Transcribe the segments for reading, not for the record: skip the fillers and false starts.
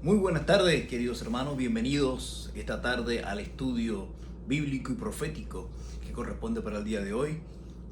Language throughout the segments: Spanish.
Muy buenas tardes, queridos hermanos. Bienvenidos esta tarde al estudio bíblico y profético que corresponde para el día de hoy.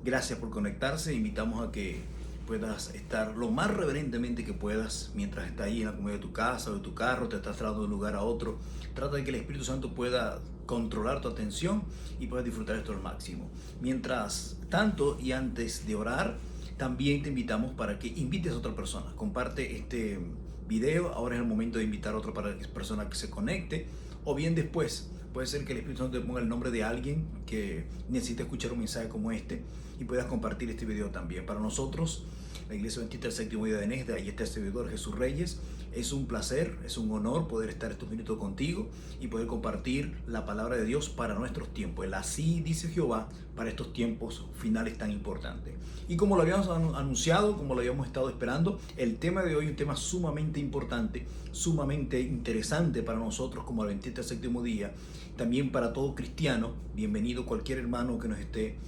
Gracias por conectarse. Invitamos a que puedas estar lo más reverentemente que puedas mientras estás ahí en la comodidad de tu casa o de tu carro, te estás trasladando de un lugar a otro. Trata de que el Espíritu Santo pueda controlar tu atención y puedas disfrutar esto al máximo. Mientras tanto y antes de orar, también te invitamos para que invites a otra persona. Comparte este video. Ahora es el momento de invitar a otra persona que se conecte, o bien después puede ser que el Espíritu Santo te ponga el nombre de alguien que necesita escuchar un mensaje como este y puedas compartir este video también. Para nosotros, la Iglesia Adventista del Séptimo Día de Nesda y este servidor Jesús Reyes, es un placer, es un honor poder estar estos minutos contigo y poder compartir la palabra de Dios para nuestros tiempos. El así dice Jehová para estos tiempos finales tan importantes. Y como lo habíamos anunciado, como lo habíamos estado esperando, el tema de hoy es un tema sumamente importante, sumamente interesante para nosotros como Adventista del Séptimo Día, también para todo cristiano. Bienvenido cualquier hermano que nos esté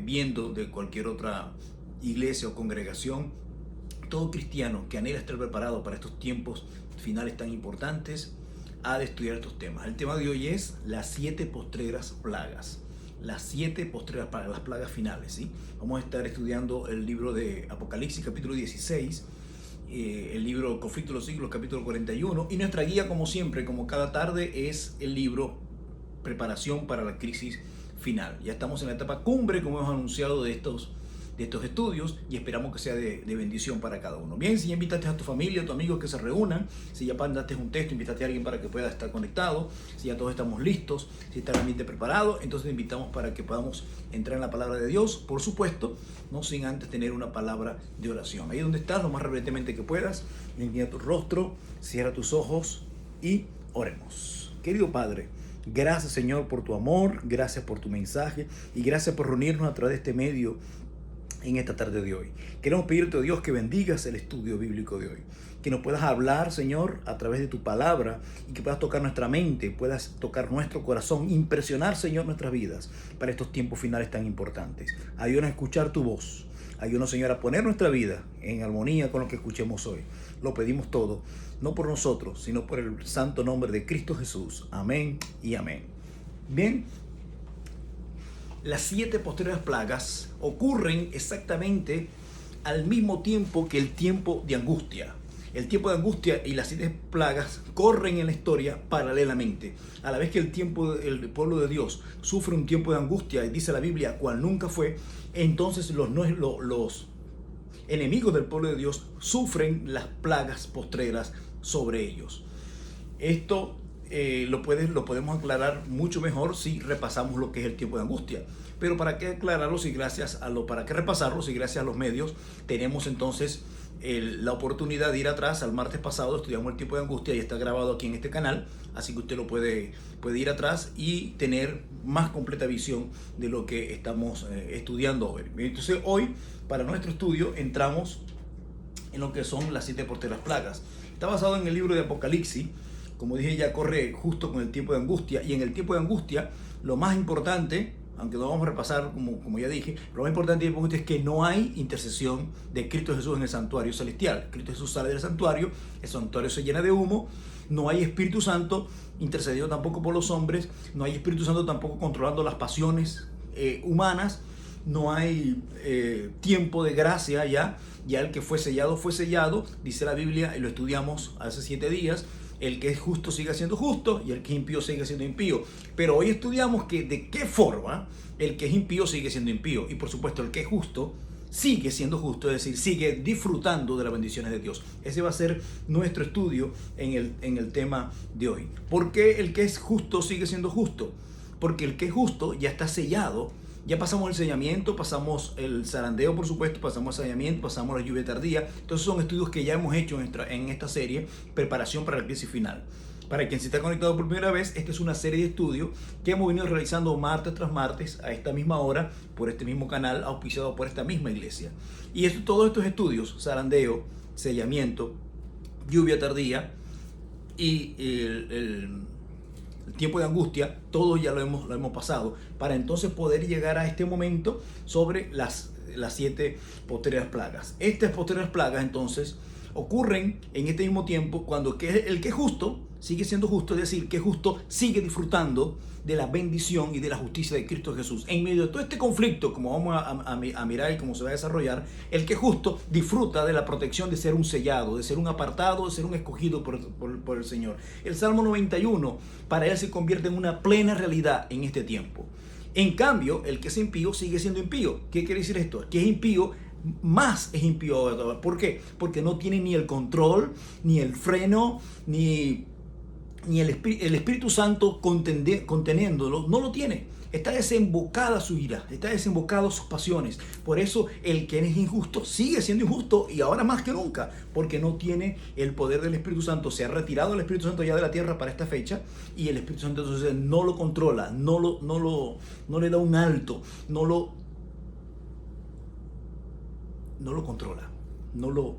viendo de cualquier otra iglesia o congregación. Todo cristiano que anhela estar preparado para estos tiempos finales tan importantes ha de estudiar estos temas. El tema de hoy es las 7 postreras plagas. Las 7 postreras plagas, las plagas finales, ¿sí? Vamos a estar estudiando el libro de Apocalipsis, capítulo 16, el libro Conflicto de los Siglos, capítulo 41, y nuestra guía, como siempre, como cada tarde, es el libro Preparación para la crisis final. Ya estamos en la etapa cumbre, como hemos anunciado, de estos estudios, y esperamos que sea de bendición para cada uno. Bien, si ya invitaste a tu familia, a tus amigos que se reúnan, si ya mandaste un texto, invítate a alguien para que pueda estar conectado, si ya todos estamos listos, si está el ambiente preparado, entonces te invitamos para que podamos entrar en la palabra de Dios, por supuesto, no sin antes tener una palabra de oración. Ahí donde estás, lo más reverentemente que puedas, inclina tu rostro, cierra tus ojos y oremos. Querido Padre, gracias, Señor, por tu amor, gracias por tu mensaje y gracias por reunirnos a través de este medio en esta tarde de hoy. Queremos pedirte, oh Dios, que bendigas el estudio bíblico de hoy, que nos puedas hablar, Señor, a través de tu palabra, y que puedas tocar nuestra mente, puedas tocar nuestro corazón, impresionar, Señor, nuestras vidas para estos tiempos finales tan importantes. Ayúdanos a escuchar tu voz. Ayúdanos, Señor, a poner nuestra vida en armonía con lo que escuchemos hoy. Lo pedimos todo, no por nosotros, sino por el santo nombre de Cristo Jesús. Amén y amén. Bien, las 7 posteriores plagas ocurren exactamente al mismo tiempo que el tiempo de angustia. El tiempo de angustia y las 7 plagas corren en la historia paralelamente. A la vez que el pueblo de Dios sufre un tiempo de angustia, y dice la Biblia, cual nunca fue, entonces los enemigos del pueblo de Dios sufren las plagas postreras sobre ellos. Esto lo podemos aclarar mucho mejor si repasamos lo que es el tiempo de angustia. Pero para qué aclararlo si para qué repasarlo si gracias a los medios tenemos entonces la oportunidad de ir atrás. Al martes pasado estudiamos el tiempo de angustia y está grabado aquí en este canal, así que usted lo puede ir atrás y tener más completa visión de lo que estamos estudiando hoy. Entonces hoy, para nuestro estudio, entramos en lo que son las 7 postreras plagas. Está basado en el libro de Apocalipsis. Como dije, ya corre justo con el tiempo de angustia, y en el tiempo de angustia lo más importante, aunque no vamos a repasar como ya dije, lo más importante del tiempo de angustia es que no hay intercesión de Cristo Jesús en el santuario celestial. Cristo Jesús sale del santuario, el santuario se llena de humo, no hay Espíritu Santo intercediendo tampoco por los hombres, no hay Espíritu Santo tampoco controlando las pasiones humanas, no hay tiempo de gracia ya el que fue sellado, dice la Biblia, y lo estudiamos hace 7 días, el que es justo sigue siendo justo y el que es impío sigue siendo impío. Pero hoy estudiamos que de qué forma el que es impío sigue siendo impío, y por supuesto el que es justo sigue siendo justo, es decir, sigue disfrutando de las bendiciones de Dios. Ese va a ser nuestro estudio en el tema de hoy. ¿Por qué el que es justo sigue siendo justo? Porque el que es justo ya está sellado. Ya pasamos el sellamiento, pasamos el zarandeo, por supuesto, pasamos el sellamiento, pasamos la lluvia tardía. Entonces son estudios que ya hemos hecho en esta serie, Preparación para la crisis final. Para quien se está conectado por primera vez, esta es una serie de estudios que hemos venido realizando martes tras martes a esta misma hora, por este mismo canal, auspiciado por esta misma iglesia. Y todos estos estudios, zarandeo, sellamiento, lluvia tardía y el tiempo de angustia, todo ya lo hemos pasado, para entonces poder llegar a este momento sobre las 7 posteriores plagas. Estas posteriores plagas entonces ocurren en este mismo tiempo cuando el que es justo sigue siendo justo, es decir, que justo sigue disfrutando de la bendición y de la justicia de Cristo Jesús. En medio de todo este conflicto, como vamos a mirar y cómo se va a desarrollar, el que justo disfruta de la protección de ser un sellado, de ser un apartado, de ser un escogido por el Señor. El Salmo 91 para él se convierte en una plena realidad en este tiempo. En cambio, el que es impío sigue siendo impío. ¿Qué quiere decir esto? Que es impío, más es impío. ¿Por qué? Porque no tiene ni el control, ni el freno, ni el Espíritu Santo conteniéndolo, no lo tiene. Está desembocada su ira, está desembocado sus pasiones. Por eso el que es injusto sigue siendo injusto y ahora más que nunca, porque no tiene el poder del Espíritu Santo. Se ha retirado el Espíritu Santo ya de la tierra para esta fecha y el Espíritu Santo entonces no lo controla, no le da un alto, no lo controla, no lo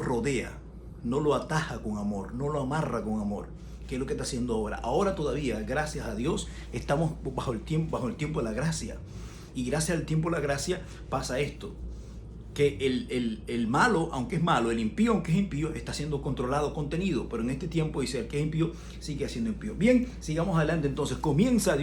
rodea, no lo ataja con amor, no lo amarra con amor, que es lo que está haciendo ahora. Ahora todavía, gracias a Dios, estamos bajo el tiempo de la gracia. Y gracias al tiempo de la gracia pasa esto, que el malo, aunque es malo, el impío, aunque es impío, está siendo controlado, contenido. Pero en este tiempo dice, el que es impío sigue siendo impío. Bien, sigamos adelante entonces. Comienza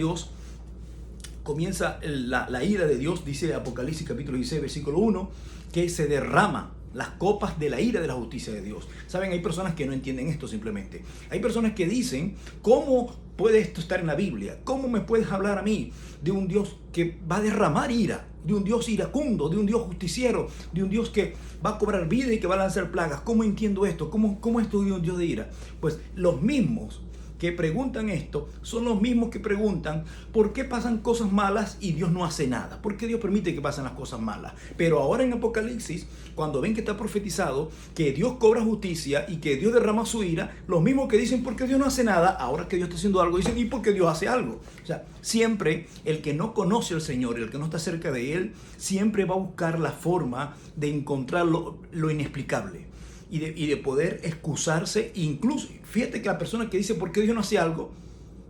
la ira de Dios, dice Apocalipsis capítulo 16, versículo 1, que se derrama las copas de la ira de la justicia de Dios. Saben, hay personas que no entienden esto simplemente. Hay personas que dicen, ¿cómo puede esto estar en la Biblia? ¿Cómo me puedes hablar a mí de un Dios que va a derramar ira? De un Dios iracundo, de un Dios justiciero, de un Dios que va a cobrar vida y que va a lanzar plagas. ¿Cómo entiendo esto? ¿Cómo esto de un Dios de ira? Pues los mismos que preguntan esto son los mismos que preguntan por qué pasan cosas malas y Dios no hace nada. ¿Por qué Dios permite que pasen las cosas malas? Pero ahora en Apocalipsis, cuando ven que está profetizado que Dios cobra justicia y que Dios derrama su ira, los mismos que dicen por qué Dios no hace nada, ahora que Dios está haciendo algo, dicen ¿y por qué Dios hace algo? O sea, siempre el que no conoce al Señor, el que no está cerca de Él, siempre va a buscar la forma de encontrar lo inexplicable. Y de poder excusarse, incluso, fíjate que la persona que dice por qué Dios no hace algo,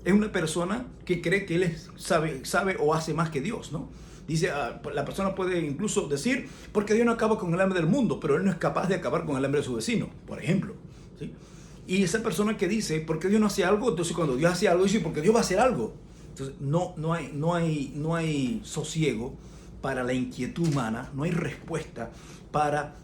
es una persona que cree que él sabe o hace más que Dios, ¿no? Dice, la persona puede incluso decir, porque Dios no acaba con el hambre del mundo, pero él no es capaz de acabar con el hambre de su vecino, por ejemplo, ¿sí? Y esa persona que dice, ¿por qué Dios no hace algo? Entonces cuando Dios hace algo, dice, ¿por qué Dios va a hacer algo? Entonces no hay sosiego para la inquietud humana, no hay respuesta para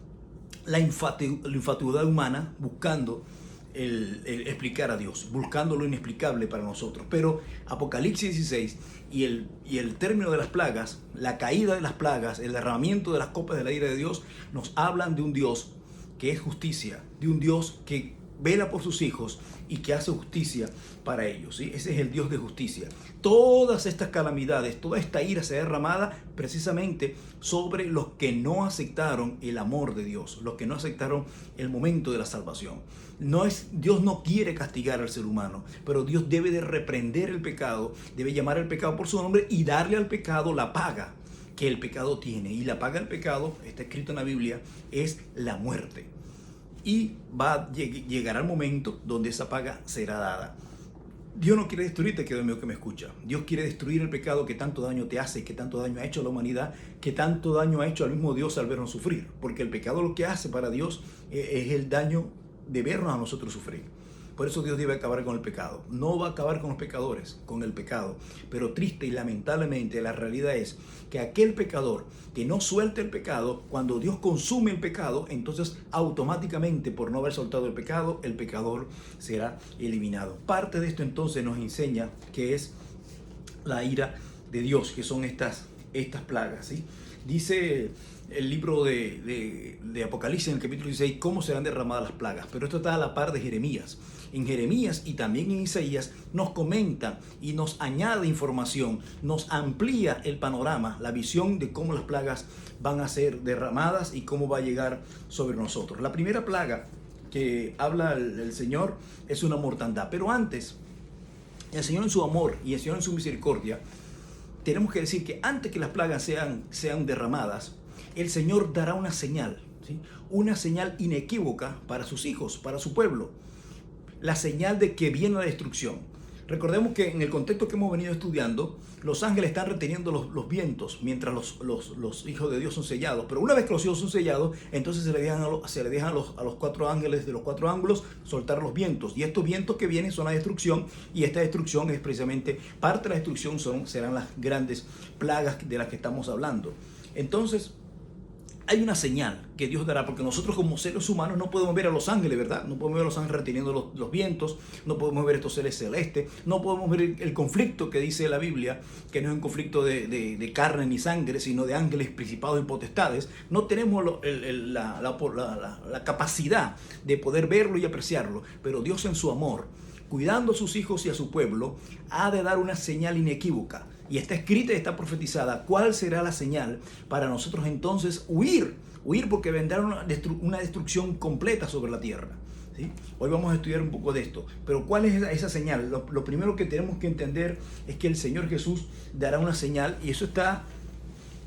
la infatuidad humana buscando el explicar a Dios, buscando lo inexplicable para nosotros. Pero Apocalipsis 16 y el término de las plagas, la caída de las plagas, el derramamiento de las copas de la ira de Dios, nos hablan de un Dios que es justicia, de un Dios que vela por sus hijos y que hace justicia para ellos, ¿sí? Ese es el Dios de justicia. Todas estas calamidades, toda esta ira se derramada precisamente sobre los que no aceptaron el amor de Dios, los que no aceptaron el momento de la salvación. Dios no quiere castigar al ser humano, pero Dios debe de reprender el pecado, debe llamar al pecado por su nombre y darle al pecado la paga que el pecado tiene. Y la paga del pecado, está escrito en la Biblia, es la muerte. Y llegará el momento donde esa paga será dada. Dios no quiere destruirte, querido amigo que me escucha. Dios quiere destruir el pecado que tanto daño te hace, que tanto daño ha hecho a la humanidad, que tanto daño ha hecho al mismo Dios al vernos sufrir. Porque el pecado lo que hace para Dios es el daño de vernos a nosotros sufrir. Por eso Dios debe acabar con el pecado. No va a acabar con los pecadores, con el pecado. Pero triste y lamentablemente la realidad es que aquel pecador que no suelta el pecado, cuando Dios consume el pecado, entonces automáticamente por no haber soltado el pecador será eliminado. Parte de esto entonces nos enseña que es la ira de Dios, que son estas plagas, ¿sí? Dice el libro de Apocalipsis en el capítulo 16 cómo serán derramadas las plagas, pero esto está a la par de Jeremías. En Jeremías y también en Isaías nos comenta y nos añade información, nos amplía el panorama, la visión de cómo las plagas van a ser derramadas y cómo va a llegar sobre nosotros. La primera plaga que habla el Señor es una mortandad, pero antes, el Señor en su amor y el Señor en su misericordia, tenemos que decir que antes que las plagas sean derramadas, el Señor dará una señal, ¿sí? Una señal inequívoca para sus hijos, para su pueblo. La señal de que viene la destrucción. Recordemos que en el contexto que hemos venido estudiando, los ángeles están reteniendo los vientos mientras los hijos de Dios son sellados. Pero una vez que los hijos son sellados, entonces se le dejan a los 4 ángeles de los 4 ángulos soltar los vientos. Y estos vientos que vienen son la destrucción, y esta destrucción es precisamente parte de la destrucción serán las grandes plagas de las que estamos hablando. Entonces, hay una señal que Dios dará, porque nosotros como seres humanos no podemos ver a los ángeles, ¿verdad? No podemos ver a los ángeles reteniendo los vientos, no podemos ver estos seres celestes, no podemos ver el conflicto que dice la Biblia, que no es un conflicto de carne ni sangre, sino de ángeles, principados y potestades. No tenemos la capacidad de poder verlo y apreciarlo, pero Dios en su amor, cuidando a sus hijos y a su pueblo, ha de dar una señal inequívoca. Y está escrita y está profetizada cuál será la señal para nosotros entonces huir porque vendrá una destrucción completa sobre la tierra. ¿Sí? Hoy vamos a estudiar un poco de esto. Pero ¿cuál es esa señal? Lo primero que tenemos que entender es que el Señor Jesús dará una señal, y eso está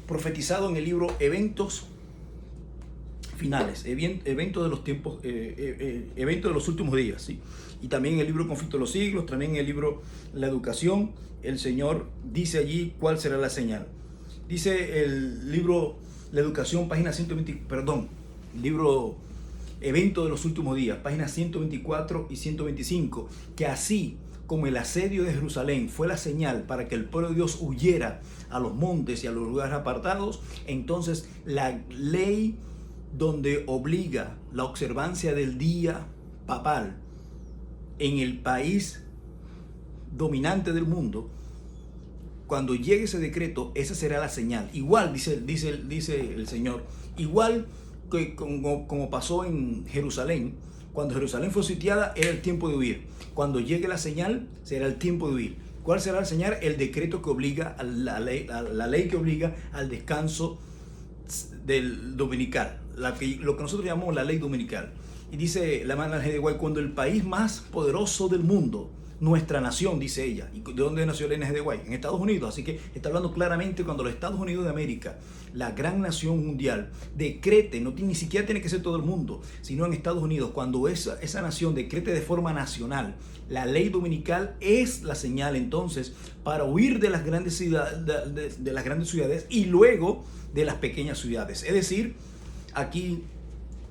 profetizado en el libro Eventos Finales, eventos de los tiempos, eventos de los últimos días, ¿sí? Y también en el libro Conflicto de los Siglos, también en el libro La Educación, el Señor dice allí cuál será la señal. Dice el libro La Educación, página 120, libro Evento de los Últimos Días, páginas 124 y 125, que así como el asedio de Jerusalén fue la señal para que el pueblo de Dios huyera a los montes y a los lugares apartados, entonces la ley donde obliga la observancia del día papal en el país dominante del mundo, cuando llegue ese decreto, esa será la señal. Igual, dice el Señor, igual que como pasó en Jerusalén. Cuando Jerusalén fue sitiada, era el tiempo de huir. Cuando llegue la señal, será el tiempo de huir. ¿Cuál será la señal? El decreto que obliga, la ley que obliga al descanso del dominical, lo que nosotros llamamos la ley dominical. Y dice la hermana G. de White, cuando el país más poderoso del mundo, nuestra nación, dice ella. ¿Y de dónde nació Elena G. de White? En Estados Unidos. Así que está hablando claramente cuando los Estados Unidos de América, la gran nación mundial, decrete, ni siquiera tiene que ser todo el mundo, sino en Estados Unidos, cuando esa nación decrete de forma nacional la ley dominical, es la señal entonces para huir de las grandes ciudades y luego de las pequeñas ciudades. Es decir, aquí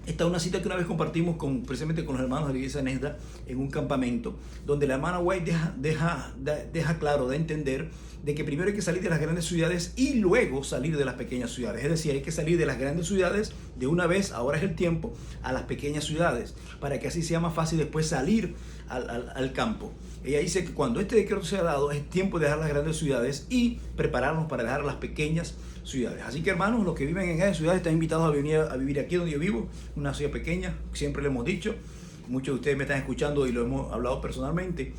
está una cita que una vez compartimos precisamente con los hermanos de la iglesia Nesda en un campamento, donde la hermana White deja claro, de entender de que primero hay que salir de las grandes ciudades y luego salir de las pequeñas ciudades. Es decir, hay que salir de las grandes ciudades de una vez, ahora es el tiempo, a las pequeñas ciudades, para que así sea más fácil después salir al campo. Ella dice que cuando este decreto sea dado, es tiempo de dejar las grandes ciudades y prepararnos para dejar las pequeñas ciudades. Así que, hermanos, los que viven en grandes ciudades están invitados a vivir aquí donde yo vivo, una ciudad pequeña, siempre lo hemos dicho. Muchos de ustedes me están escuchando y lo hemos hablado personalmente.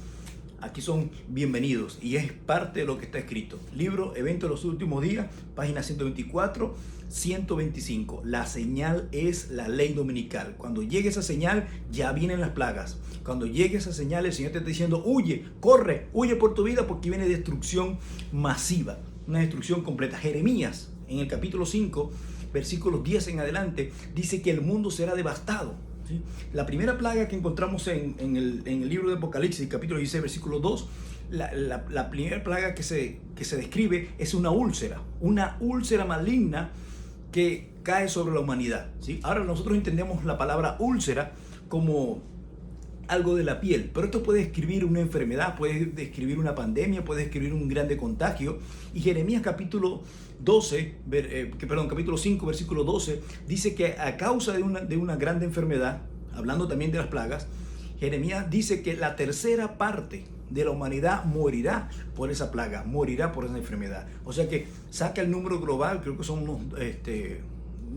Aquí son bienvenidos y es parte de lo que está escrito. Libro Evento de los Últimos Días, página 124, 125. La señal es la ley dominical. Cuando llegue esa señal, ya vienen las plagas. Cuando llegue esa señal, el Señor te está diciendo, huye, corre, huye por tu vida, porque viene destrucción masiva, una destrucción completa. Jeremías, en el capítulo 5, versículos 10 en adelante, dice que el mundo será devastado. ¿Sí? La primera plaga que encontramos en el libro de Apocalipsis, capítulo 16, versículo 2, la primera plaga que se describe es una úlcera maligna que cae sobre la humanidad. ¿Sí? Ahora nosotros entendemos la palabra úlcera como algo de la piel, pero esto puede describir una enfermedad, puede describir una pandemia, puede describir un grande contagio. Y Jeremías capítulo 5, versículo 12, dice que a causa de una grande enfermedad, hablando también de las plagas, Jeremías dice que la tercera parte de la humanidad morirá por esa plaga, morirá por esa enfermedad. O sea que saca el número global, creo que son unos,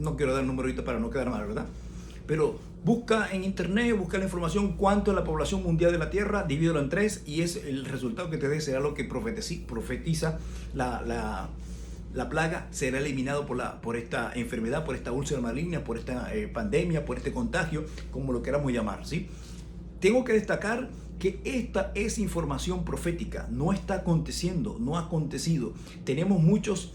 no quiero dar el número ahorita para no quedar mal, ¿verdad? Pero busca en internet, busca la información cuánto es la población mundial de la Tierra, divídelo en 3 y es el resultado que te dé, será lo que profetiza la plaga, será eliminado por esta enfermedad, por esta úlcera maligna, por esta pandemia, por este contagio, como lo queramos llamar, ¿sí? Tengo que destacar que esta es información profética, no está aconteciendo, no ha acontecido. Tenemos muchas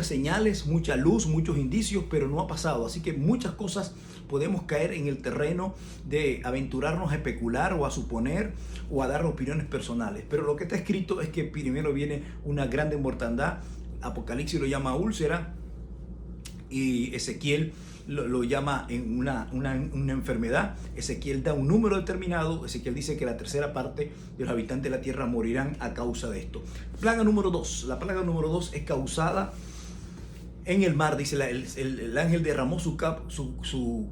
señales, mucha luz, muchos indicios, pero no ha pasado. Así que muchas cosas podemos caer en el terreno de aventurarnos a especular o a suponer o a dar opiniones personales. Pero lo que está escrito es que primero viene una grande mortandad. Apocalipsis lo llama úlcera y Ezequiel lo llama en una enfermedad. Ezequiel da un número determinado. Ezequiel dice que la tercera parte de los habitantes de la tierra morirán a causa de esto. Plaga número 2. La plaga número 2 es causada en el mar. Dice el ángel derramó su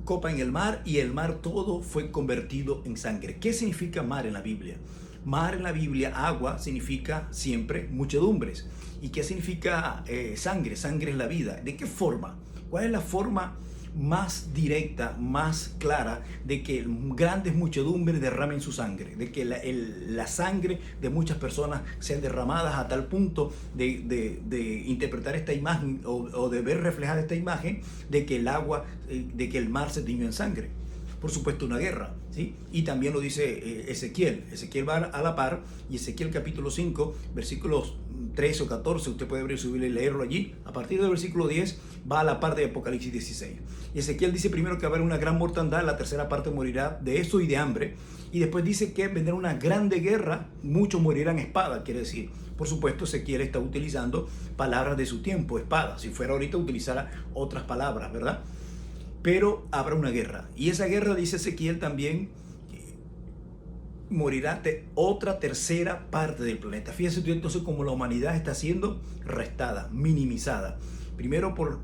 copa en el mar y el mar todo fue convertido en sangre. ¿Qué significa mar en la Biblia? Mar en la Biblia, agua, significa siempre muchedumbres. ¿Y qué significa sangre? Sangre es la vida. ¿De qué forma? ¿Cuál es la forma más directa, más clara de que grandes muchedumbres derramen su sangre, de que la sangre de muchas personas sean derramadas a tal punto de interpretar esta imagen o de ver reflejada esta imagen de que el agua, de que el mar se tiñó en sangre? Por supuesto, una guerra, ¿sí? Y también lo dice Ezequiel. Ezequiel va a la par, y Ezequiel capítulo 5, versículos 13 o 14, usted puede abrir su Biblia y leerlo allí. A partir del versículo 10 va a la par de Apocalipsis 16. Y Ezequiel dice primero que va a haber una gran mortandad, la tercera parte morirá de eso y de hambre. Y después dice que vendrá una grande guerra, muchos morirán a espada, quiere decir. Por supuesto, Ezequiel está utilizando palabras de su tiempo, espada. Si fuera ahorita utilizara otras palabras, ¿verdad? Pero habrá una guerra. Y esa guerra, dice Ezequiel también, morirá de otra tercera parte del planeta. Fíjense tú entonces cómo la humanidad está siendo restada, minimizada. Primero por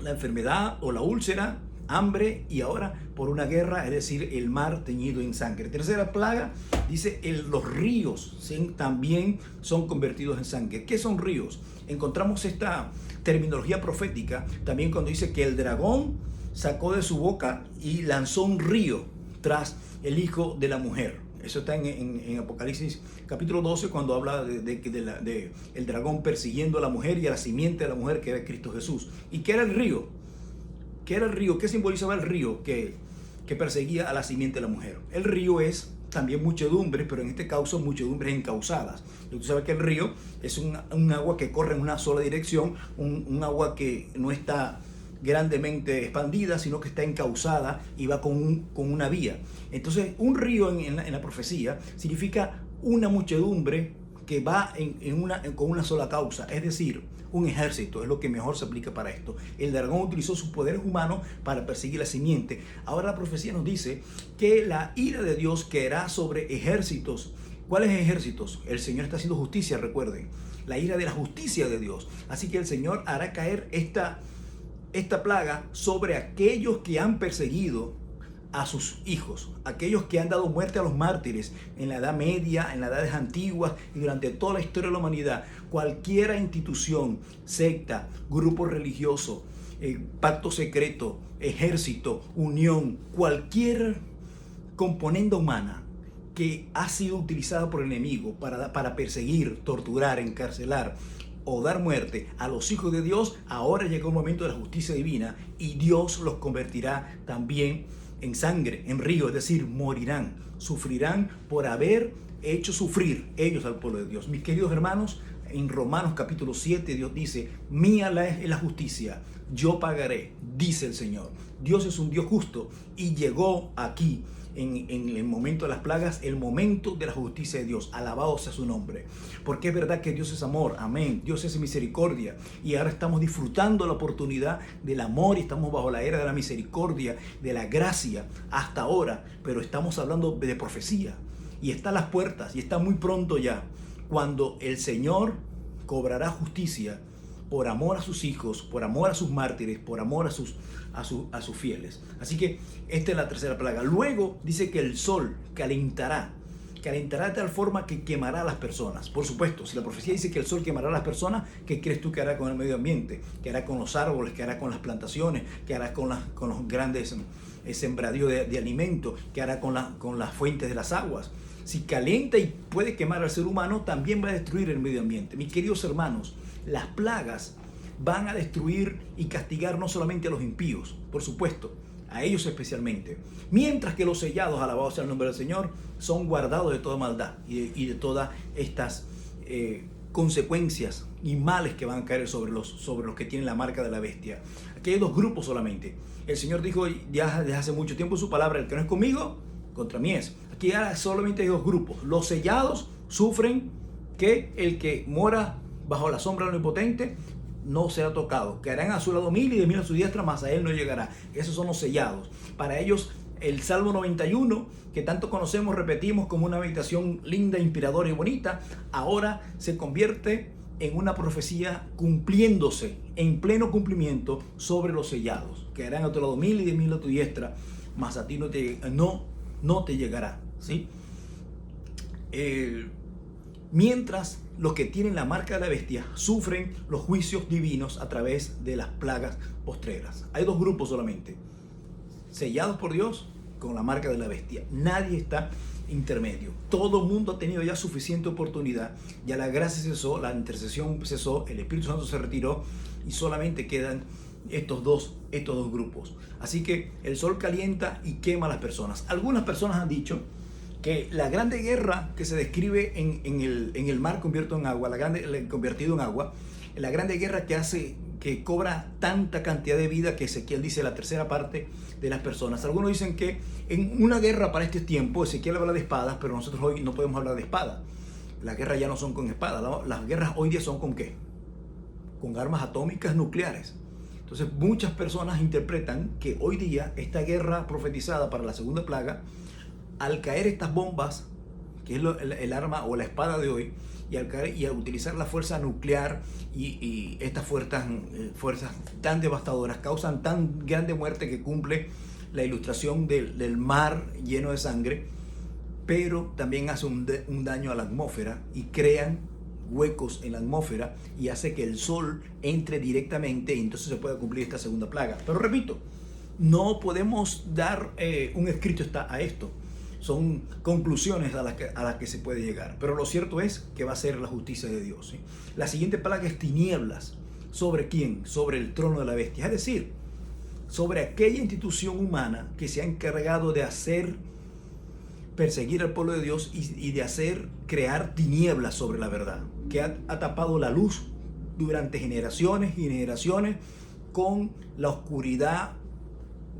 la enfermedad o la úlcera, hambre, y ahora por una guerra, es decir, el mar teñido en sangre. Tercera plaga, dice, los ríos también son convertidos en sangre. ¿Qué son ríos? Encontramos esta terminología profética también cuando dice que el dragón sacó de su boca y lanzó un río tras el hijo de la mujer. Eso está en Apocalipsis capítulo 12, cuando habla de el dragón persiguiendo a la mujer y a la simiente de la mujer, que era Cristo Jesús. ¿Y qué era el río? ¿Qué era el río? ¿Qué simbolizaba el río que perseguía a la simiente de la mujer? El río es también muchedumbres, pero en este caso muchedumbres encausadas. Y tú sabes que el río es un agua que corre en una sola dirección, un agua que no está grandemente expandida, sino que está encauzada y va con una vía. Entonces, un río en la profecía significa una muchedumbre que va con una sola causa, es decir, un ejército. Es lo que mejor se aplica para esto. El dragón utilizó sus poderes humanos para perseguir la simiente. Ahora la profecía nos dice que la ira de Dios caerá sobre ejércitos. ¿Cuáles ejércitos? El Señor está haciendo justicia, recuerden. La ira de la justicia de Dios. Así que el Señor hará caer esta plaga sobre aquellos que han perseguido a sus hijos, aquellos que han dado muerte a los mártires en la Edad Media, en las edades antiguas y durante toda la historia de la humanidad. Cualquier institución, secta, grupo religioso, pacto secreto, ejército, unión, cualquier componente humana que ha sido utilizada por el enemigo para perseguir, torturar, encarcelar o dar muerte a los hijos de Dios, ahora llega un momento de la justicia divina y Dios los convertirá también en sangre, en río, es decir, morirán, sufrirán por haber hecho sufrir ellos al pueblo de Dios. Mis queridos hermanos, en Romanos capítulo 7 Dios dice, mía es la justicia, yo pagaré, dice el Señor. Dios es un Dios justo y llegó aquí en el momento de las plagas, el momento de la justicia de Dios. Alabado sea su nombre, porque es verdad que Dios es amor, amén. Dios es misericordia y ahora estamos disfrutando la oportunidad del amor y estamos bajo la era de la misericordia, de la gracia hasta ahora, pero estamos hablando de profecía y está a las puertas y está muy pronto ya, cuando el Señor cobrará justicia por amor a sus hijos, por amor a sus mártires, por amor a sus fieles. Así que esta es la tercera plaga. Luego dice que el sol calentará de tal forma que quemará a las personas. Por supuesto, si la profecía dice que el sol quemará a las personas, ¿qué crees tú que hará con el medio ambiente? ¿Qué hará con los árboles? ¿Qué hará con las plantaciones? ¿Qué hará con los grandes sembradíos de alimentos? ¿Qué hará con las fuentes de las aguas? Si calienta y puede quemar al ser humano, también va a destruir el medio ambiente. Mis queridos hermanos, las plagas van a destruir y castigar no solamente a los impíos, por supuesto, a ellos especialmente. Mientras que los sellados, alabado sea el nombre del Señor, son guardados de toda maldad y de todas estas consecuencias y males que van a caer sobre los que tienen la marca de la bestia. Aquí hay dos grupos solamente. El Señor dijo ya desde hace mucho tiempo en su palabra: el que no es conmigo, contra mí es. Aquí solamente hay dos grupos. Los sellados sufren que el que mora bajo la sombra del Omnipotente no será tocado. Caerán a su lado 1000 y de 1000 a su diestra, mas a él no llegará. Esos son los sellados. Para ellos, el Salmo 91, que tanto conocemos, repetimos como una meditación linda, inspiradora y bonita, ahora se convierte en una profecía cumpliéndose, en pleno cumplimiento sobre los sellados. Caerán a tu lado 1000 y de 1000 a tu diestra, mas a ti no te llegará. ¿Sí? Mientras los que tienen la marca de la bestia sufren los juicios divinos a través de las plagas postreras. Hay dos grupos solamente: sellados por Dios con la marca de la bestia. Nadie está intermedio. Todo el mundo ha tenido ya suficiente oportunidad. Ya la gracia cesó, la intercesión cesó, el Espíritu Santo se retiró y solamente quedan estos dos grupos. Así que el sol calienta y quema a las personas. Algunas personas han dicho que la grande guerra que se describe en el mar convertido en agua, la grande guerra que cobra tanta cantidad de vida, que Ezequiel dice la tercera parte de las personas. Algunos dicen que en una guerra para este tiempo, Ezequiel habla de espadas, pero nosotros hoy no podemos hablar de espadas. Las guerras ya no son con espadas, las guerras hoy día son ¿con qué? Con armas atómicas nucleares. Entonces muchas personas interpretan que hoy día esta guerra profetizada para la segunda plaga, al caer estas bombas, que es el arma o la espada de hoy, y al utilizar la fuerza nuclear y estas fuerzas tan devastadoras, causan tan grande muerte que cumple la ilustración del mar lleno de sangre, pero también hace un daño a la atmósfera y crean huecos en la atmósfera y hace que el sol entre directamente y entonces se pueda cumplir esta segunda plaga. Pero repito, no podemos dar un escrito a esto. Son conclusiones a las que se puede llegar. Pero lo cierto es que va a ser la justicia de Dios, ¿sí? La siguiente plaga es tinieblas. ¿Sobre quién? Sobre el trono de la bestia. Es decir, sobre aquella institución humana que se ha encargado de perseguir al pueblo de Dios y de crear tinieblas sobre la verdad, que ha tapado la luz durante generaciones y generaciones con la oscuridad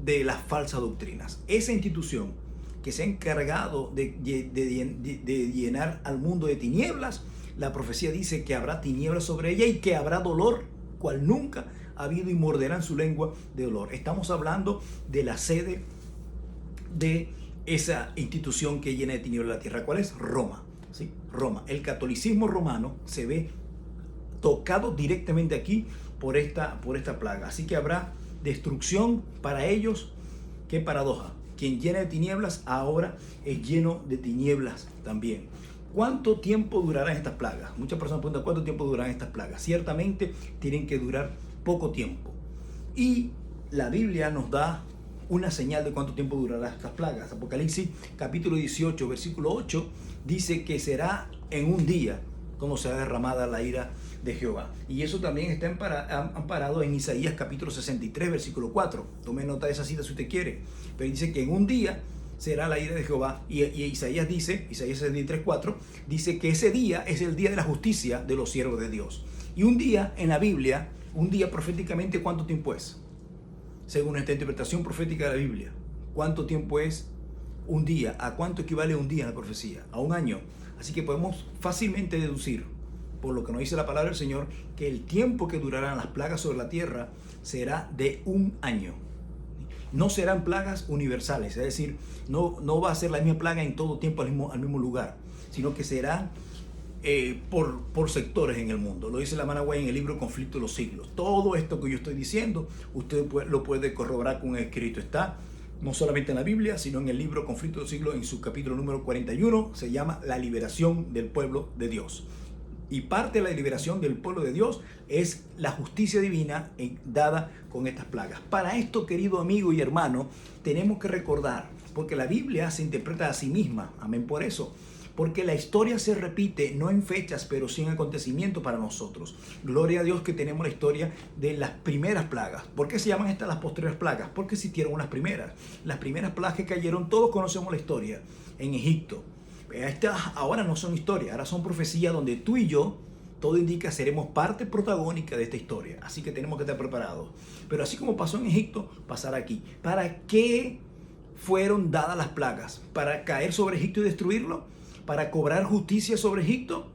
de las falsas doctrinas. Esa institución que se ha encargado de llenar al mundo de tinieblas, la profecía dice que habrá tinieblas sobre ella y que habrá dolor cual nunca ha habido y morderán su lengua de dolor. Estamos hablando de la sede de esa institución que llena de tinieblas la tierra. ¿Cuál es? Roma. ¿Sí? Roma. El catolicismo romano se ve tocado directamente aquí por esta plaga. Así que habrá destrucción para ellos. Qué paradoja. Quien llena de tinieblas ahora es lleno de tinieblas también. ¿Cuánto tiempo durarán estas plagas? Muchas personas preguntan ¿cuánto tiempo durarán estas plagas? Ciertamente tienen que durar poco tiempo. Y la Biblia nos da una señal de cuánto tiempo durarán estas plagas. Apocalipsis capítulo 18, versículo 8, dice que será en un día como será derramada la ira de Jehová. Y eso también está amparado en Isaías capítulo 63, versículo 4. Tome nota de esa cita si usted quiere. Pero dice que en un día será la ira de Jehová. Y Isaías 63, 4, dice que ese día es el día de la justicia de los siervos de Dios. Y un día en la Biblia, un día proféticamente, ¿cuánto tiempo es? Según esta interpretación profética de la Biblia, ¿cuánto tiempo es un día? ¿A cuánto equivale un día en la profecía? A un año. Así que podemos fácilmente deducir, por lo que nos dice la palabra del Señor, que el tiempo que durarán las plagas sobre la tierra será de un año. No serán plagas universales, es decir, no va a ser la misma plaga en todo tiempo al mismo lugar, sino que serán por sectores en el mundo. Lo dice la hermana White en el libro Conflicto de los Siglos. Todo esto que yo estoy diciendo, usted lo puede corroborar con un escrito. Está no solamente en la Biblia, sino en el libro Conflicto de los Siglos, en su capítulo número 41, se llama La liberación del pueblo de Dios. Y parte de la liberación del pueblo de Dios es la justicia divina dada con estas plagas. Para esto, querido amigo y hermano, tenemos que recordar, porque la Biblia se interpreta a sí misma, amén por eso, Porque la historia se repite, no en fechas, pero sí en acontecimientos para nosotros. Gloria a Dios que tenemos la historia de las primeras plagas. ¿Por qué se llaman estas las posteriores plagas? Porque existieron unas primeras. Las primeras plagas que cayeron, todos conocemos la historia, en Egipto. Estas ahora no son historia, ahora son profecías donde tú y yo, todo indica, seremos parte protagónica de esta historia. Así que tenemos que estar preparados. Pero así como pasó en Egipto, pasará aquí. ¿Para qué fueron dadas las plagas? ¿Para caer sobre Egipto y destruirlo? ¿Para cobrar justicia sobre Egipto?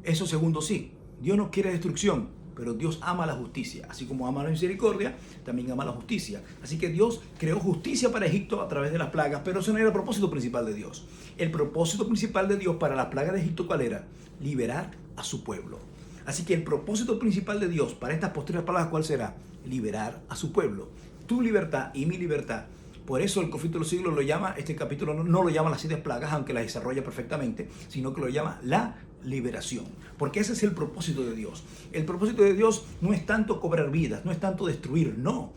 Eso segundo sí. Dios no quiere destrucción, pero Dios ama la justicia. Así como ama la misericordia, también ama la justicia. Así que Dios creó justicia para Egipto a través de las plagas, pero eso no era el propósito principal de Dios. El propósito principal de Dios para las plagas de Egipto, ¿cuál era? Liberar a su pueblo. Así que el propósito principal de Dios para estas posteriores plagas, ¿cuál será? Liberar a su pueblo. Tu libertad y mi libertad. Por eso el conflicto de los siglos lo llama, este capítulo no lo llama las 7 plagas, aunque las desarrolla perfectamente, sino que lo llama la liberación. Porque ese es el propósito de Dios. El propósito de Dios no es tanto cobrar vidas, no es tanto destruir, no.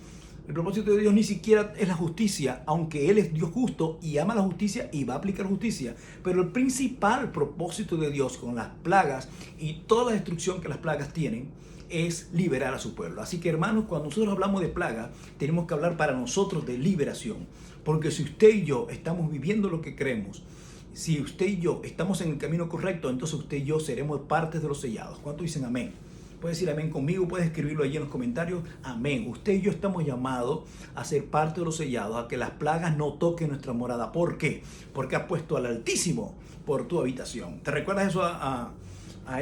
El propósito de Dios ni siquiera es la justicia, aunque Él es Dios justo y ama la justicia y va a aplicar justicia. Pero el principal propósito de Dios con las plagas y toda la destrucción que las plagas tienen es liberar a su pueblo. Así que, hermanos, cuando nosotros hablamos de plaga, tenemos que hablar para nosotros de liberación. Porque si usted y yo estamos viviendo lo que creemos, si usted y yo estamos en el camino correcto, entonces usted y yo seremos partes de los sellados. ¿Cuántos dicen amén? Puedes decir amén conmigo, puedes escribirlo allí en los comentarios. Amén. Usted y yo estamos llamados a ser parte de los sellados, a que las plagas no toquen nuestra morada. ¿Por qué? Porque has puesto al Altísimo por tu habitación. ¿Te recuerdas eso a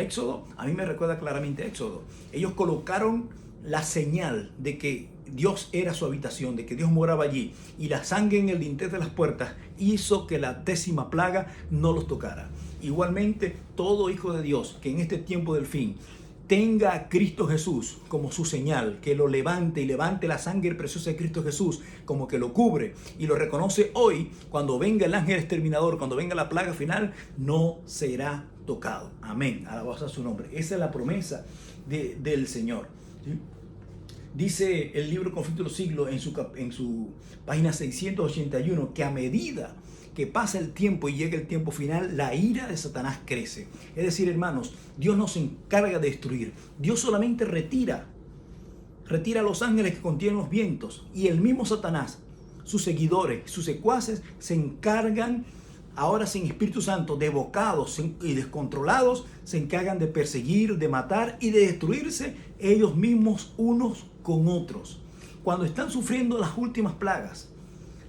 Éxodo? A mí me recuerda claramente a Éxodo. Ellos colocaron la señal de que Dios era su habitación, de que Dios moraba allí, y la sangre en el dintel de las puertas hizo que la 10ª plaga no los tocara. Igualmente, todo hijo de Dios que en este tiempo del fin tenga a Cristo Jesús como su señal, que lo levante y levante la sangre preciosa de Cristo Jesús como que lo cubre y lo reconoce hoy, cuando venga el ángel exterminador, cuando venga la plaga final, no será tocado. Amén. Alabado sea su nombre. Esa es la promesa del Señor. ¿Sí? Dice el libro Conflicto de los Siglos en su página 681 que a medida que pasa el tiempo y llega el tiempo final, la ira de Satanás crece. Es decir, hermanos, Dios no se encarga de destruir. Dios solamente retira a los ángeles que contienen los vientos. Y el mismo Satanás, sus seguidores, sus secuaces, se encargan, ahora sin Espíritu Santo, devocados y descontrolados, se encargan de perseguir, de matar y de destruirse ellos mismos unos con otros. Cuando están sufriendo las últimas plagas,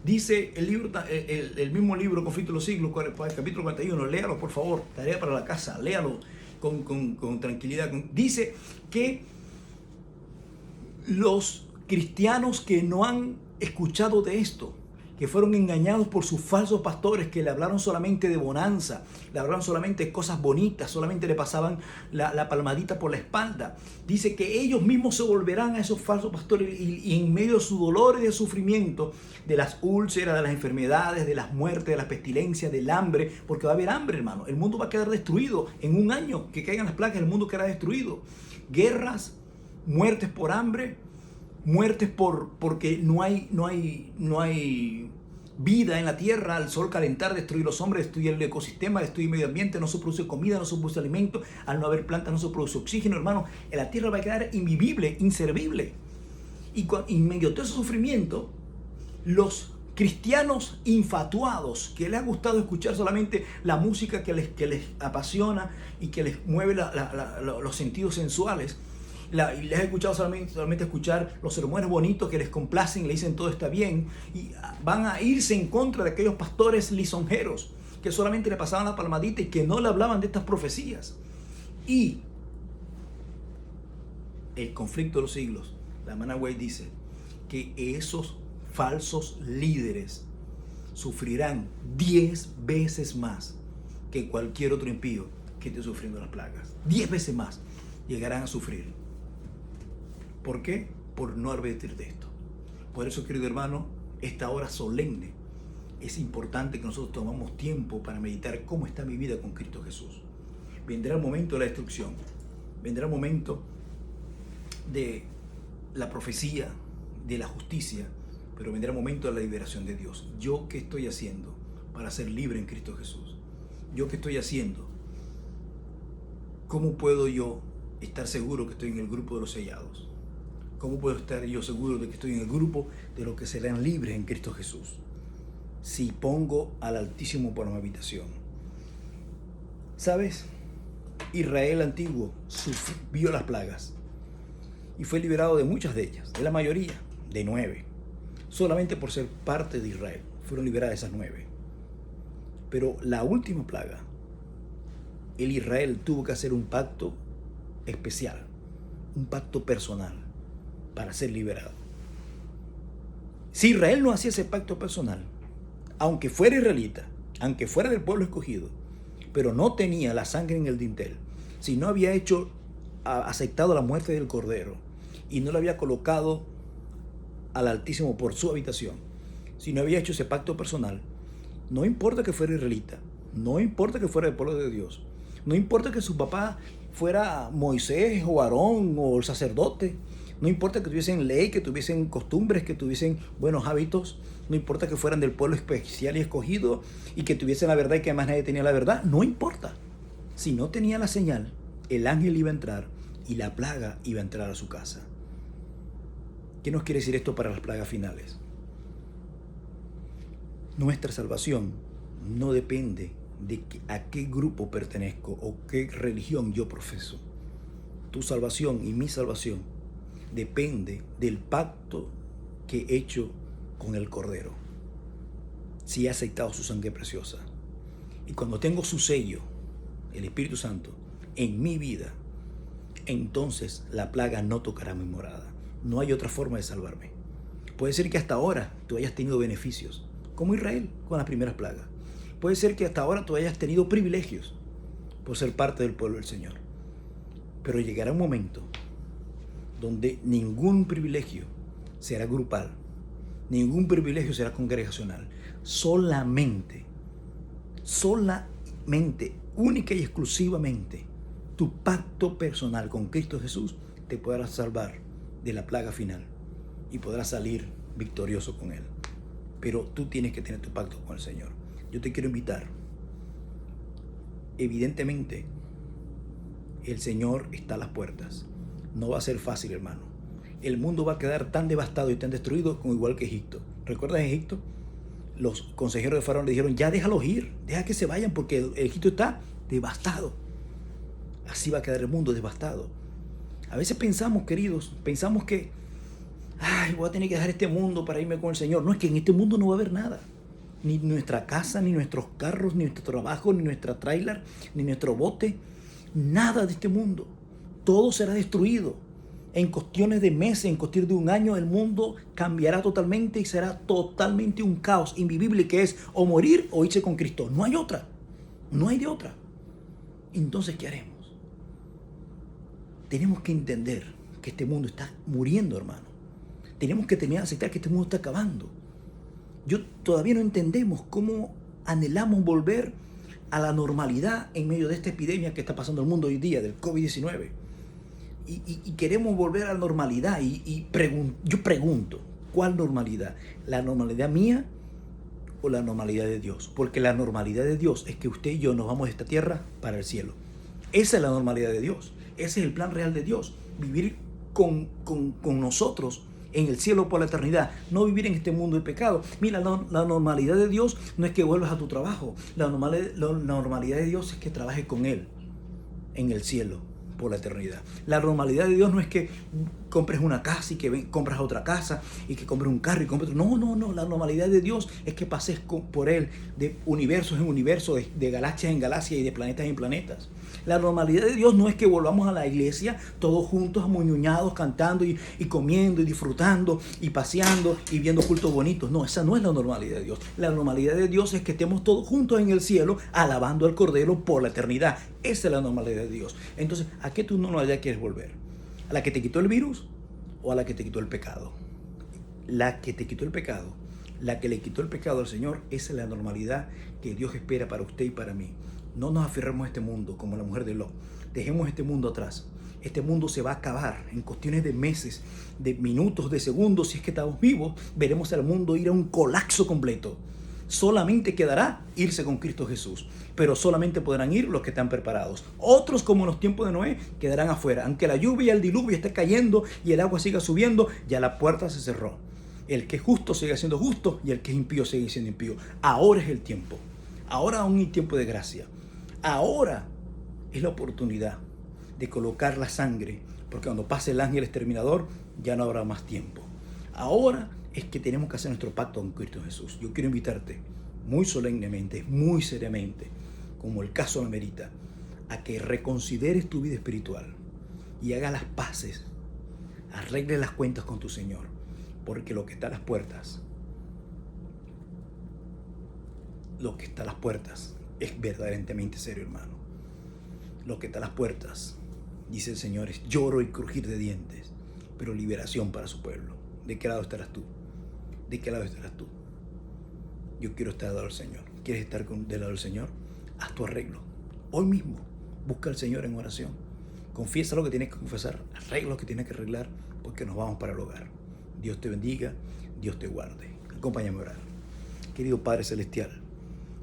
dice el mismo libro Conflicto de los Siglos, capítulo 41, léalo por favor, tarea para la casa, léalo con tranquilidad. Dice que los cristianos que no han escuchado de esto, que fueron engañados por sus falsos pastores que le hablaron solamente de bonanza, le hablaron solamente de cosas bonitas, solamente le pasaban la palmadita por la espalda. Dice que ellos mismos se volverán a esos falsos pastores y en medio de su dolor y de sufrimiento, de las úlceras, de las enfermedades, de las muertes, de las pestilencias, del hambre, porque va a haber hambre, hermano. El mundo va a quedar destruido. En un año que caigan las plagas, el mundo quedará destruido. Guerras, muertes por hambre, muertes porque no hay vida en la tierra, al sol calentar, destruir los hombres, destruir el ecosistema, destruir el medio ambiente, no se produce comida, no se produce alimento, al no haber plantas no se produce oxígeno, hermano, la tierra va a quedar invivible, inservible. Y en medio de todo ese sufrimiento, los cristianos infatuados, que les ha gustado escuchar solamente la música que les apasiona y que les mueve los sentidos sensuales, y les he escuchado solamente escuchar los sermones bonitos que les complacen, le dicen todo está bien, y van a irse en contra de aquellos pastores lisonjeros que solamente le pasaban la palmadita y que no le hablaban de estas profecías. Y el conflicto de los siglos, la hermana White dice que esos falsos líderes sufrirán 10 veces más que cualquier otro impío que esté sufriendo las plagas. 10 veces más llegarán a sufrir. ¿Por qué? Por no advertir de esto. Por eso, querido hermano, esta hora solemne es importante que nosotros tomamos tiempo para meditar cómo está mi vida con Cristo Jesús. Vendrá el momento de la destrucción, vendrá el momento de la profecía, de la justicia, pero vendrá el momento de la liberación de Dios. ¿Yo qué estoy haciendo para ser libre en Cristo Jesús? ¿Yo qué estoy haciendo? ¿Cómo puedo yo estar seguro que estoy en el grupo de los sellados? ¿Cómo puedo estar yo seguro de que estoy en el grupo de los que serán libres en Cristo Jesús? Si pongo al Altísimo por mi habitación. ¿Sabes? Israel antiguo vio las plagas y fue liberado de muchas de ellas, de la mayoría, de 9. Solamente por ser parte de Israel fueron liberadas esas 9. Pero la última plaga, el Israel tuvo que hacer un pacto especial, un pacto personal para ser liberado. Si Israel no hacía ese pacto personal, aunque fuera israelita, aunque fuera del pueblo escogido, pero no tenía la sangre en el dintel, si no había aceptado la muerte del Cordero y no le había colocado al Altísimo por su habitación, si no había hecho ese pacto personal, no importa que fuera israelita, no importa que fuera del pueblo de Dios, no importa que su papá fuera Moisés o Aarón o el sacerdote, no importa que tuviesen ley, que tuviesen costumbres, que tuviesen buenos hábitos, no importa que fueran del pueblo especial y escogido y que tuviesen la verdad y que además nadie tenía la verdad, no importa. Si no tenía la señal, el ángel iba a entrar y la plaga iba a entrar a su casa. ¿Qué nos quiere decir esto para las plagas finales? Nuestra salvación no depende de a qué grupo pertenezco o qué religión yo profeso. Tu salvación y mi salvación depende del pacto que he hecho con el Cordero. Si he aceptado su sangre preciosa. Y cuando tengo su sello, el Espíritu Santo, en mi vida, entonces la plaga no tocará mi morada. No hay otra forma de salvarme. Puede ser que hasta ahora tú hayas tenido beneficios, como Israel con las primeras plagas. Puede ser que hasta ahora tú hayas tenido privilegios por ser parte del pueblo del Señor. Pero llegará un momento donde ningún privilegio será grupal, ningún privilegio será congregacional. Solamente, única y exclusivamente, tu pacto personal con Cristo Jesús te podrá salvar de la plaga final y podrás salir victorioso con Él. Pero tú tienes que tener tu pacto con el Señor. Yo te quiero invitar. Evidentemente, el Señor está a las puertas. No va a ser fácil, hermano. El mundo va a quedar tan devastado y tan destruido como igual que Egipto. ¿Recuerdas Egipto? Los consejeros de Faraón le dijeron, ya déjalos ir, deja que se vayan porque Egipto está devastado. Así va a quedar el mundo devastado. A veces pensamos, queridos, que voy a tener que dejar este mundo para irme con el Señor. No, es que en este mundo no va a haber nada. Ni nuestra casa, ni nuestros carros, ni nuestro trabajo, ni nuestra tráiler, ni nuestro bote. Nada de este mundo. Todo será destruido. En cuestiones de meses, en cuestiones de un año, el mundo cambiará totalmente y será totalmente un caos invivible que es o morir o irse con Cristo. No hay otra. No hay de otra. Entonces, ¿qué haremos? Tenemos que entender que este mundo está muriendo, hermano. Tenemos que tener que aceptar que este mundo está acabando. Todavía no entendemos cómo anhelamos volver a la normalidad en medio de esta epidemia que está pasando el mundo hoy día, del COVID-19. Y queremos volver a la normalidad. Yo pregunto, ¿cuál normalidad? ¿La normalidad mía o la normalidad de Dios? Porque la normalidad de Dios es que usted y yo nos vamos de esta tierra para el cielo. Esa es la normalidad de Dios. Ese es el plan real de Dios. Vivir con nosotros en el cielo por la eternidad. No vivir en este mundo de pecado. Mira, la normalidad de Dios no es que vuelvas a tu trabajo. La normalidad de Dios es que trabajes con Él en el cielo por la eternidad. La normalidad de Dios no es que compres una casa y que compras otra casa y que compres un carro y compres otro. No. La normalidad de Dios es que pases por Él de universos en universos, de galaxias en galaxias y de planetas en planetas. La normalidad de Dios no es que volvamos a la iglesia todos juntos, amuñuñados, cantando y comiendo y disfrutando y paseando y viendo cultos bonitos. No, esa no es la normalidad de Dios. La normalidad de Dios es que estemos todos juntos en el cielo alabando al Cordero por la eternidad. Esa es la normalidad de Dios. Entonces, ¿a qué tu normalidad quieres volver? ¿A la que te quitó el virus o a la que te quitó el pecado? La que te quitó el pecado, la que le quitó el pecado al Señor, esa es la normalidad que Dios espera para usted y para mí. No nos aferremos a este mundo como la mujer de Lot. Dejemos este mundo atrás. Este mundo se va a acabar en cuestiones de meses, de minutos, de segundos. Si es que estamos vivos, veremos al mundo ir a un colapso completo. Solamente quedará irse con Cristo Jesús, pero solamente podrán ir los que están preparados. Otros, como en los tiempos de Noé, quedarán afuera. Aunque la lluvia y el diluvio esté cayendo y el agua siga subiendo, ya la puerta se cerró. El que es justo sigue siendo justo y el que es impío sigue siendo impío. Ahora es el tiempo. Ahora aún hay tiempo de gracia. Ahora es la oportunidad de colocar la sangre, porque cuando pase el ángel exterminador ya no habrá más tiempo. Ahora es que tenemos que hacer nuestro pacto con Cristo Jesús. Yo quiero invitarte muy solemnemente, muy seriamente, como el caso lo amerita, a que reconsideres tu vida espiritual y hagas las paces, arregles las cuentas con tu Señor, porque lo que está a las puertas, es verdaderamente serio, hermano. Lo que está a las puertas, dice el Señor, es lloro y crujir de dientes, pero liberación para su pueblo. ¿De qué lado estarás tú? ¿De qué lado estarás tú? Yo quiero estar del lado del Señor. ¿Quieres estar del lado del Señor? Haz tu arreglo. Hoy mismo, busca al Señor en oración. Confiesa lo que tienes que confesar. Arregla lo que tienes que arreglar, porque nos vamos para el hogar. Dios te bendiga, Dios te guarde. Acompáñame a orar. Querido Padre Celestial,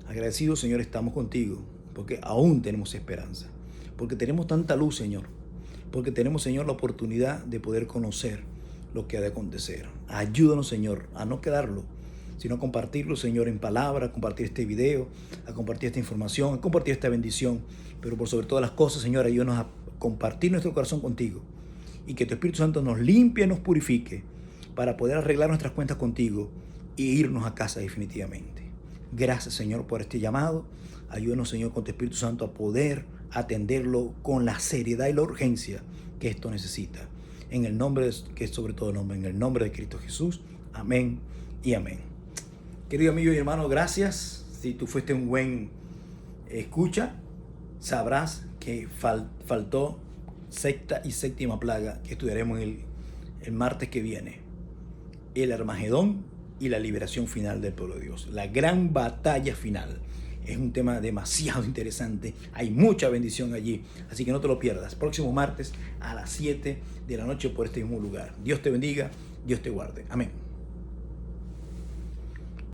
agradecido, Señor, estamos contigo, porque aún tenemos esperanza. Porque tenemos tanta luz, Señor. Porque tenemos, Señor, la oportunidad de poder conocer lo que ha de acontecer. Ayúdanos, Señor, a no quedarlo, sino a compartirlo, Señor, en palabra, a compartir este video, a compartir esta información, a compartir esta bendición. Pero por sobre todas las cosas, Señor, ayúdanos a compartir nuestro corazón contigo y que tu Espíritu Santo nos limpie y nos purifique para poder arreglar nuestras cuentas contigo e irnos a casa definitivamente. Gracias, Señor, por este llamado. Ayúdanos, Señor, con tu Espíritu Santo a poder atenderlo con la seriedad y la urgencia que esto necesita. En el nombre, que es sobre todo nombre, en el nombre de Cristo Jesús. Amén y amén. Querido amigo y hermano, gracias. Si tú fuiste un buen escucha, sabrás que faltó sexta y séptima plaga que estudiaremos el martes que viene. El Armagedón y la liberación final del pueblo de Dios. La gran batalla final. Es un tema demasiado interesante. Hay mucha bendición allí. Así que no te lo pierdas. Próximo martes a las 7 de la noche por este mismo lugar. Dios te bendiga. Dios te guarde. Amén.